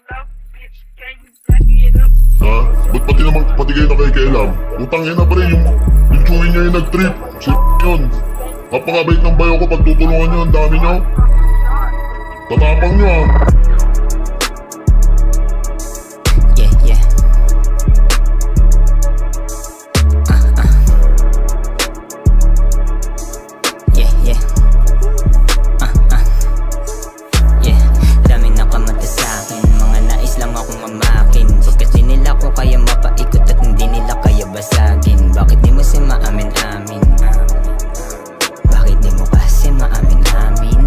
Ha? Ba't pati kayo nakikialam? Utang ina pa rin yung chewin niya yung nag-trip. Si yun. Kapangabait ng bayo ko pag tutulungan niyo, ang dami niyo. Tatapang niyo ah. Bakit di mo si maamin-amin? Bakit di mo kasi maamin-amin?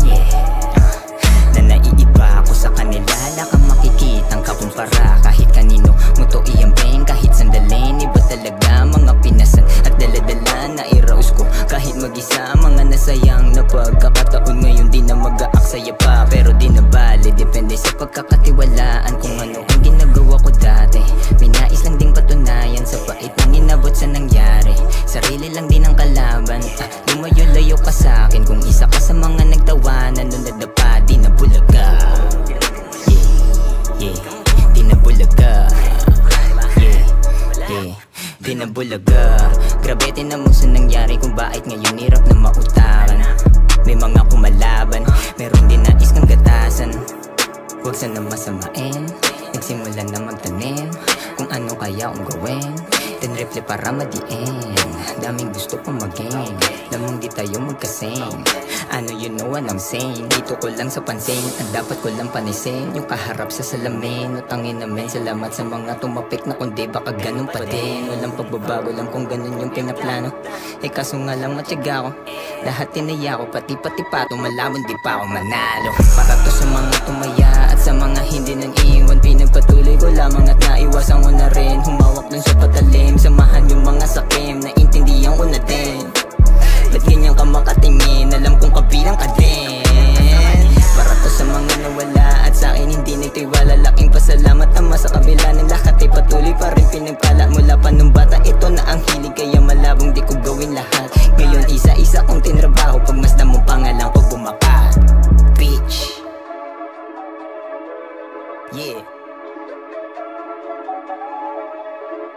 Na naiiba ako sa kanila. Wala kang makikitang kakumpara. Kahit kanino mo to iambeng, kahit sandalin. Iba talaga mga pinasan at daladala na iraos ko. Kahit mag-isa, mga nasayang na pagkakataon. Ngayon di na mag-aaksaya pa, pero di na bali. Depende sa pagkakatiwalaan kung ano ang ginagawa ko dati. May nais lang ding patunayan sa pait ng inabot sa nangyari. Sarili lang din ang kalaban. Lumayo-layo ka sa'kin kung isa ka sa mga nagtawanan. Nung nadapa, di na bulaga. Di na bulaga. Di na bulaga. Grabe tinan mo sa nangyari kung bakit ngayon hirap na mautakan. May mga kumalaban, meron din nais kang gatasan. Huwag sana masamain, nagsimula na magtanim kung ano kaya kong gawin. Then reflect para madiin. Daming gusto kong mag-gain, lamang di tayo magkasing. Ano you know what I'm saying? Dito ko lang sa pansin, ang dapat ko lang panisin. Yung kaharap sa salamin, utangin namin. Salamat sa mga tumapik na kundi baka ganun pa din. Walang pagbabago lang kung ganun yung pinaplano. Kaso nga lang matyaga ko, lahat tinaya ko, pati pa tumalaman di pa ako manalo. Para to sa mga tumaya at sa mga hindi nang iwan. Pinagpatuloy ko lamang at naiwasan ko na rin. Humawak dun sa patalim, samahan yung mga sakim. Naintindihan ko na din. Ba't ganyan ka makatingin? Alam kong kabilang ka din. Para to sa mga nawala at sa akin hindi nagtiwala. Laking pasalamat ama sa kabila ng lahat ay patuloy pa rin pinagpala. Mula pa nung bata ito na ang hilig, kaya malabong di ko gawin lahat. Ngayon isa-isa kong tinrabaho, pagmasdan mong pangalan ko bumaka. Bitch. Yeah.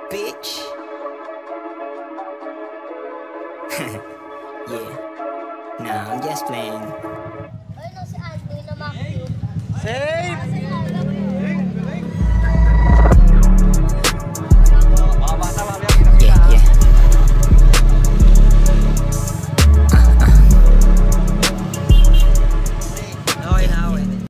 Bitch. Yeah. Nah, I'm just playing. Ano si Anthony na Mackie?